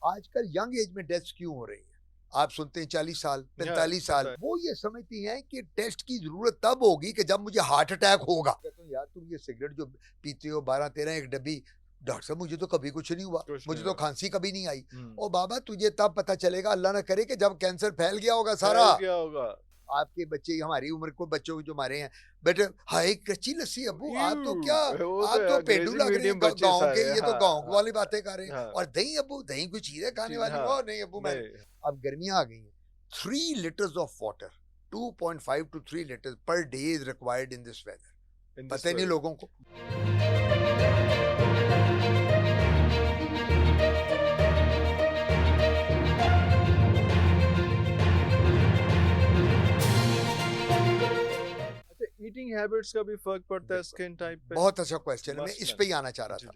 आजकल young age में deaths क्यों हो रही है? आप सुनते हैं 40 साल, 45 साल, वो ये समझती हैं कि टेस्ट की जरूरत तब होगी कि जब मुझे हार्ट अटैक होगा। कहता हूँ यार तुम ये सिगरेट जो पीते हो 12-13 एक डब्बी, डॉक्टर साहब मुझे तो कभी कुछ नहीं हुआ, मुझे तो खांसी कभी नहीं आई। और बाबा तुझे तब पता चलेगा, अल्लाह ना करे, कि जब कैंसर फैल गया होगा सारा। आपके बच्चे हमारी उम्र को बच्चों को जो मारे हैं, बेटे हाय कच्ची लस्सी अब्बू, आप तो क्या, आप तो पेडू लग रहे हैं गाँव के, ये तो गाँव वाली बातें कर रहे हैं। और दही अब्बू, दही कोई चीज है खाने वाली? वो नहीं अब्बू, मैं अब गर्मियां आ गई हैं, 3 liters of water, 2.5 to 3 liters per day is required in this weather. पता ही नहीं लोगों को। ईटिंग हैबिट्स का भी फर्क पड़ता है स्किन टाइप पे? बहुत अच्छा क्वेश्चन है, मैं इस पे ही आना चाह रहा था।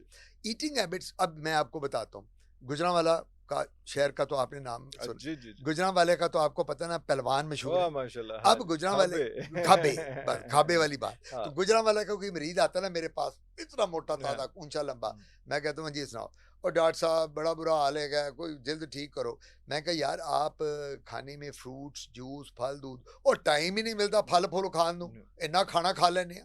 ईटिंग हैबिट्स, अब मैं आपको बताता हूँ, गुजरांवाला का शहर का तो आपने नाम सुना, गुजरांवाले का तो आपको पता ना, पहलवान मशहूर है माशाल्लाह। अब गुजरांवाले खाबे, बस खाबे वाली बात। तो गुजरांवाला का कोई मरीज आता ना मेरे पास, इतना मोटा ताजा ऊंचा लंबा, मैं कहता हूँ जी सुनाओ, और डॉक्टर साहब बड़ा बुरा हाल है, कोई जल्द ठीक करो। मैं कहा यार आप खाने में फ्रूट्स, जूस, फल, दूध, और टाइम ही नहीं मिलता फल फूल खान दूं, इतना खाना खा लेने।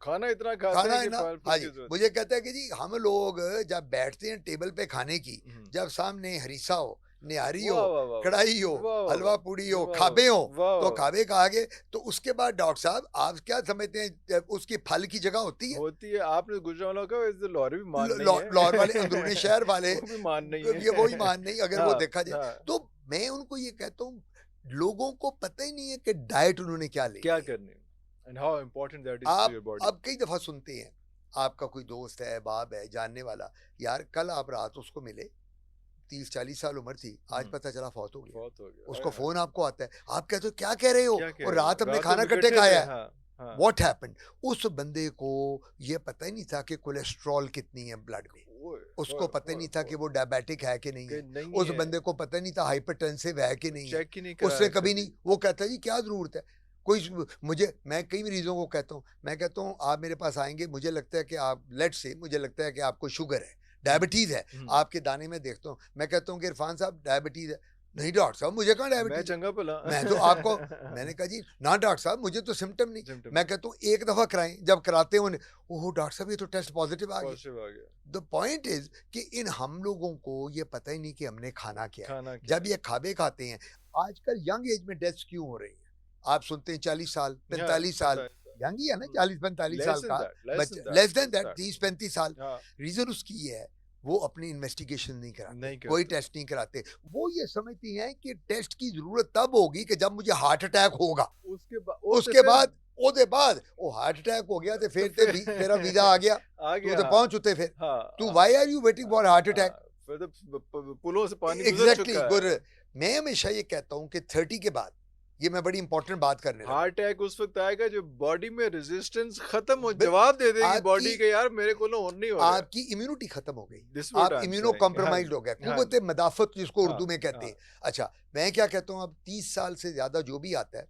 खाना इतना खाना है ना। हाँ जी, मुझे कहता है कि जी हम लोग जब बैठते हैं टेबल पे खाने की, जब सामने हरीसा हो, निहारी हो, कढ़ाई हो, हलवा पूड़ी हो, खाबे हो, तो खाबे खा गए, तो उसके बाद डॉक्टर साहब आप क्या समझते हैं उसकी फल की जगह होती है? आपने गुजरांवालों का लाहौर भी मान नहीं है, लाहौर वाले अंदरूनी शहर वाले वो भी मान नहीं है, ये वही मान नहीं, अगर वो देखा जाए तो। मैं उनको ये कहता हूँ, लोगों को पता ही नहीं है कि डाइट उन्होंने क्या ली, क्या करनी and how important that is to your body. आप कई दफा सुनते हैं, आपका कोई दोस्त है, बाप है, जानने वाला, यार कल आप रात उसको मिले, 30-40 साल उम्र थी, आज पता चला फौत हो गया। उसको फोन आपको आता है, आप कहते हो क्या कह रहे हो, और रात हमने खाना इकट्ठे खाया है। What happened? उस बंदे को ये पता ही नहीं था कि कोलेस्ट्रॉल कितनी है ब्लड में, उसको पता नहीं था कि वो डायबिटिक है कि नहीं है, उस बंदे को पता नहीं था हाइपरटेंसिव है कि नहीं है, उससे कभी नहीं। वो कहता है जी क्या जरूरत है, कोई मुझे, मैं कई मरीजों को कहता हूँ, मैं कहता हूँ आप मेरे पास आएंगे, मुझे लगता है कि आप लेट से, मुझे लगता है कि आपको शुगर है, डायबिटीज है, आपके दाने में देखता हूँ, मैं कहता हूँ कि इरफान साहब डायबिटीज है। नहीं डॉक्टर साहब मुझे कहाँ डायबिटीज, मैं चंगा भला, मैं तो आपको मैंने कहा जी ना डॉक्टर साहब मुझे तो सिम्टम नहीं। मैं कहता हूँ एक दफा कराएं, जब कराते हैं ओह डॉक्टर साहब ये तो टेस्ट पॉजिटिव आ गया। द पॉइंट इज कि इन हम लोगों को ये पता ही नहीं कि हमने खाना क्या है। जब ये खाबे खाते हैं, आजकल यंग एज में डेथ्स क्यों हो रही है? आप सुनते हैं 40 साल, 45 साल, यंग ही है ना, 40-45 साल का बच्चा, लेस देन दैट 30-35 साल। रीजन उसकी ये है, वो अपनी इन्वेस्टिगेशन नहीं कराते, कोई टेस्ट नहीं कराते। वो ये समझती हैं कि टेस्ट की जरूरत तब होगी कि जब मुझे हार्ट अटैक होगा, उसके बाद ओदे बाद वो हार्ट अटैक हो गया तो फिर तेरा वीजा आ गया, तू तो पहुंच उते, फिर तू why are you waiting for heart attack? पुलों से पानी एग्जैक्टली गुड। मैं हमेशा ये कहता हूँ कि 30 के बाद, ये मैं बड़ी इंपॉर्टेंट बात करने लगा, हार्ट अटैक उस वक्त आएगा जब बॉडी में रेजिस्टेंस खत्म हो, जवाब दे देगी बॉडी के यार मेरे को नहीं हो रहा, आपकी इम्यूनिटी खत्म हो गई, आप इम्यूनो कॉम्प्रोमाइज्ड हो गया, कुव्वत मदाफत जिसको उर्दू में कहते हैं। अच्छा मैं क्या कहता हूँ, अब 30 साल से ज्यादा जो भी आता है,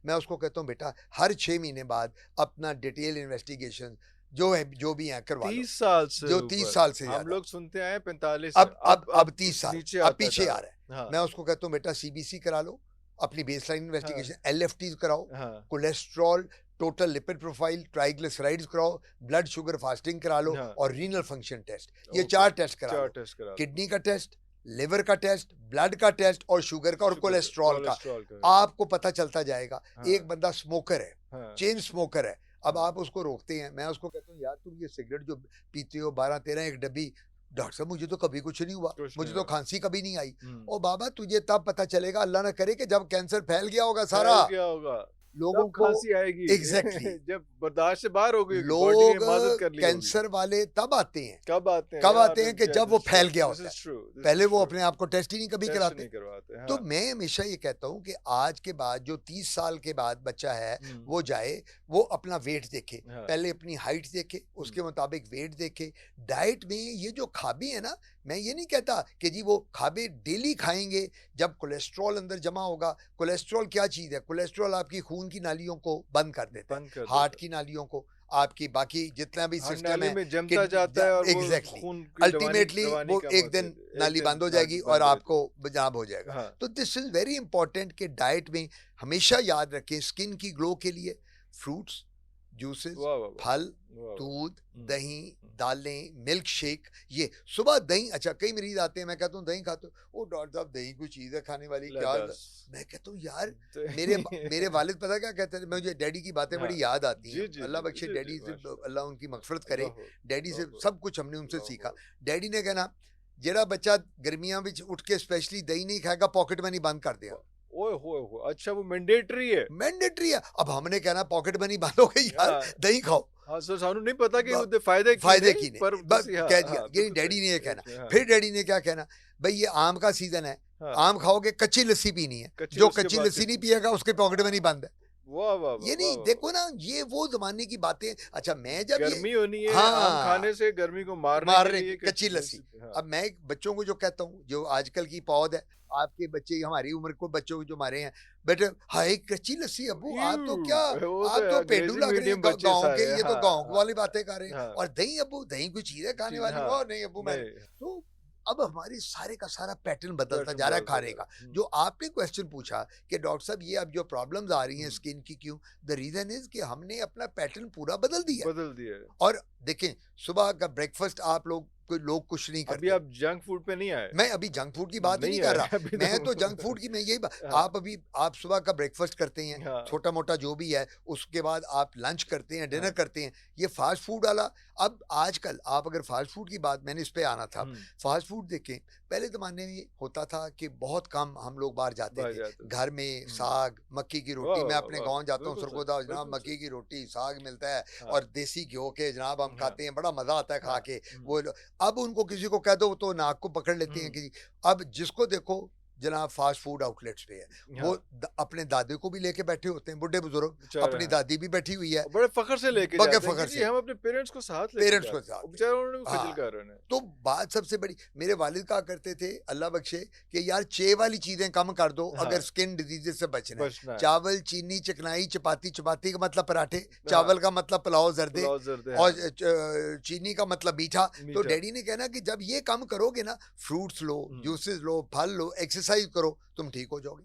मैं उसको कहता हूँ बेटा हर 6 महीने बाद अपना डिटेल इन्वेस्टिगेशन जो भी है करवा लो। 30 साल से, जो 30 साल से हम लोग सुनते आए 45, अब 30 साल अब पीछे आ रहा है। मैं उसको कहता हूँ बेटा सीबीसी करा लो, अपनी बेसलाइन इन्वेस्टिगेशन, एलएफटी कराओ, cholesterol, total lipid profile, triglycerides कराओ, ब्लड शुगर फास्टिंग करा लो, और रीनल फंक्शन टेस्ट, ये 4 टेस्ट करा लो। किडनी का टेस्ट, लिवर का टेस्ट, ब्लड का टेस्ट, और शुगर का और कोलेस्ट्रॉल का, आपको पता चलता जाएगा। एक बंदा स्मोकर है, चेन स्मोकर है, अब आप उसको रोकते हैं, मैं उसको कहता हूँ यार तुम ये सिगरेट जो पीते हो 12-13 एक डब्बी, डॉक्टर साहब मुझे तो कभी कुछ नहीं हुआ, मुझे तो खांसी कभी नहीं आई। ओ बाबा तुझे तब पता चलेगा, अल्लाह ना करे, कि जब कैंसर फैल गया होगा सारा, लोगों को खांसी आएगी। एग्जैक्टली जब बर्दाश्त से बाहर हो गई, लोग कैंसर वाले तब आते हैं, कब आते हैं कि जब वो फैल गया होता है, पहले वो अपने आप को टेस्ट ही नहीं कभी कराते। तो मैं हमेशा ये कहता हूँ कि आज के बाद जो 30 साल के बाद बच्चा है, वो जाए, वो अपना वेट देखे, पहले अपनी हाइट देखे, उसके मुताबिक वेट देखे। डाइट में ये जो खाबी है ना, मैं ये नहीं कहता कि जी वो खाबे डेली खाएंगे, जब कोलेस्ट्रॉल अंदर जमा होगा। कोलेस्ट्रॉल क्या चीज है? कोलेस्ट्रॉल आपकी खून की नालियों को बंद कर देता है, हार्ट की नालियों को। आपकी बाकी जितना भी सिस्टम नाली है में जमता जाता है और एग्जैक्टली खून की अल्टीमेटली रवानी वो कम एक होती दिन है, नाली एक दिन बंद हो नाली जाएगी बंद और हो आपको बजाब हो जाएगा। हाँ तो दिस इज वेरी इंपॉर्टेंट कि डाइट में हमेशा याद रखें स्किन की ग्लो के लिए फ्रूट्स, जूसेस, वाह वाह वाह फल, वाह वाह। दूध, हम्म, दही, हम्म। दालें, मिल्क शेक। ये सुबह दही, अच्छा कई मरीज आते हैं, मैं कहता हूँ दही खाते हो, ओ डॉक्टर साहब दही कोई चीज है खाने वाली ले क्या? बस मैं कहता हूँ यार मेरे मेरे तो- वालिद पता क्या कहते थे, मुझे डैडी की बातें हाँ बड़ी याद आती हैं, जी जी अल्लाह जी बख्शे जी जी डैडी से, माशाल्लाह अल्लाह उनकी मगफरत करे। बहुत डैडी से बहुत सब कुछ हमने उनसे सीखा। बहुत डैडी ने कहना ਜਿਹੜਾ ਬੱਚਾ ਗਰਮੀਆਂ ਵਿੱਚ ਉੱਠ ਕੇ ਸਪੈਸ਼ਲੀ ਦਹੀਂ नहीं खाएगा पॉकेट मनी बंद कर दिया। ओए होए होए अच्छा वो मैंडेटरी है मैंडेटरी है। अब हमने कहना पॉकेट मनी बंद हो गई यार, हाँ दही खाओ। हाँ सर सानू नहीं पता कि ब- ਉਹਦੇ फायदे की फायदे नहीं की नहीं, पर बस ਤੁਸੀਂ हाँ कह दिया। हाँ ये बिल्कुल डैडी ने ये कहना। सही हाँ फिर डैडी ने क्या कहना, भाई ये आम का सीजन है, हाँ आम खाओगे कच्ची लस्सी पीनी है, कच्ची जो उसके कच्ची बाद लस्सी नहीं पिएगा उसके पॉकेट मनी बंद है। वाह वाह वाह ये वाह नहीं वाह देखो ना, ये वो जमाने की बातें। अच्छा मैं जब ये गर्मी होनी है आम हाँ खाने से गर्मी को मारने मारने के लिए की कच्ची लस्सी। हाँ अब मैं बच्चों को जो कहता हूँ, जो आजकल की पौध है, आपके बच्चे हमारी उम्र को बच्चों को जो हमारे हैं, बेटे हाय कच्ची लस्सी अब्बू, आप तो क्या, वो आप तो पेंडू अंग्रेजी लग रहे हैं मीडियम बच्चे गाँव के, सारे ये तो हाँ गाँव हाँ वाली बातें कर रहे हैं। हाँ और दही अब्बू, दही कोई चीज है खाने चीज वाली? हाँ वो नहीं अब्बू मैंने। नहीं तो अब हमारी सारे का सारा पैटर्न बदलता पैटर्न जा रहा है बदलता खाने जा का। रहा है जो आपने क्वेश्चन पूछा कि डॉक्टर साहब ये अब जो प्रॉब्लम्स आ रही हैं स्किन की क्यों, द रीजन इज कि हमने अपना पैटर्न पूरा बदल दिया। बदल दिया है और देखें सुबह का ब्रेकफास्ट आप लोग कुछ नहीं अभी करते। आप जंक फूड पे नहीं आए मैं अभी जंक फूड की बात ही नहीं नहीं कर आए रहा, अभी मैं तो जंक फूड की, मैं यही हाँ आप अभी आप सुबह का ब्रेकफास्ट करते हैं, हाँ छोटा मोटा जो भी है, उसके बाद आप लंच करते हैं, डिनर हाँ करते हैं, ये फास्ट फूड वाला। अब आजकल आप अगर फास्ट फूड की बात, मैंने इस पे आना था, फास्ट फूड देखें, पहले ज़माने में होता था कि बहुत कम हम लोग बाहर जाते बाहर थे, जाते थे घर में साग मक्की की वाह रोटी, मैं वाह अपने वाह गांव जाता हूँ बिल्कुल सही सरगोदा, जनाब बिल्कुल मक्की सही की रोटी साग मिलता है हाँ और देसी घियो के जनाब हम हाँ खाते हैं, बड़ा मज़ा आता है खा हाँ के। वो अब उनको किसी को कह दो तो नाक को पकड़ लेते हैं कि अब जिसको देखो जनाब फास्ट फूड आउटलेट्स पे है, वो हाँ अपने दादे को भी लेके बैठे होते हैं, बुढ़े बुजुर्ग, बेचारे अपनी हाँ दादी भी बैठी हुई है, और बड़े फखर से लेके बड़े जाते हैं फखर कि जी से, हम अपने पेरेंट्स को साथ लेके पेरेंट्स को जाते हैं साथ और बेचारे उन्होंने भी खजल हाँ। कर रहे हैं तो बात सबसे बड़ी, मेरे वालिद कहा करते थे अल्लाह बख्शे कि यार चे वाली चीजें कम कर दो हाँ अगर स्किन डिजीजेस से बचना है। बचना है चावल, चीनी, चिकनाई, चपाती, चपाती का मतलब पराठे, हाँ चावल का मतलब पुलाव जर्दे, पुलाव जर्दे और हाँ चीनी का मतलब मीठा। तो मीठा डैडी ने कहना कि जब ये कम करोगे ना, फ्रूट्स लो, जूसेस लो, फल लो, एक्सरसाइज करो, तुम ठीक हो जाओगे।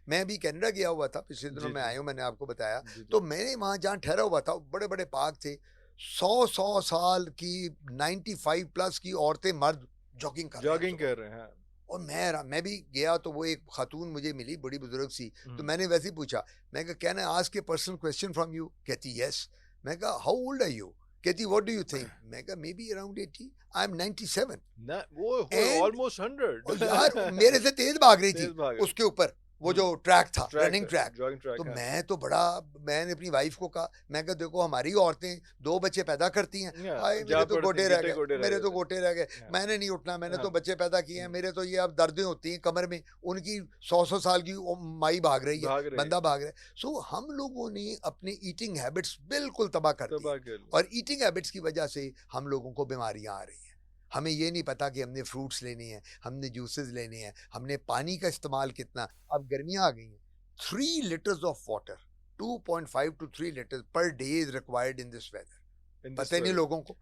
मैं अभी कनाडा गया हुआ था पिछले दिनों जी में जी आया हूँ, मैंने आपको बताया। जी जी तो मैंने वहाँ जहाँ ठहरा हुआ था, बड़े बड़े पार्क थे, 100 साल की 95 प्लस की औरतें मर्द जॉगिंग कर रहे हैं जॉगिंग सुबह। कर रहे हैं हाँ और मैं भी गया तो वो एक खातून मुझे मिली, बड़ी बुजुर्ग सी। तो मैंने वैसे ही पूछा, मैं कहा can I ask A personal question from you? कहती यस। मैं कहा हाउ ओल्ड आर यू? कहती व्हाट डू यू थिंक? मैं कहा may be around 80, I am 97। ना वो एंड ऑलमोस्ट 100 यार मेरे से तेज भाग रही थी तेज भाग उसके ऊपर, वो जो ट्रैक था, ट्रैक रनिंग ट्रैक। जॉगिंग तो ट्रैक मैं तो बड़ा, मैंने अपनी वाइफ को कहा, मैं कहा देखो हमारी औरतें 2 बच्चे पैदा करती हैं, हाय जा मेरे तो पड़ते गोटे रह गिट्टे गोटे गए, रह मेरे तो जाते गोटे रह गए, हाँ मैंने नहीं उठना, मैंने तो हाँ बच्चे पैदा किए हैं, मेरे तो ये अब दर्दें होती हैं कमर में, उनकी 100 साल की माई भाग रही है, भाग रही बंदा भाग रहा है। सो हम लोगों ने अपने ईटिंग हैबिट्स बिल्कुल तबाह कर दी, तबाह कर ली और ईटिंग हैबिट्स की वजह से हम लोगों को बीमारियां आ रही हैं। हमें ये नहीं पता कि हमने फ्रूट्स लेने हैं, हमने जूसेस लेने हैं, हमने पानी का इस्तेमाल कितना। अब गर्मियां आ गई हैं, 3 liters of water, 2.5 to 3 liters per day is required in this weather। in this पता ही नहीं weather लोगों को।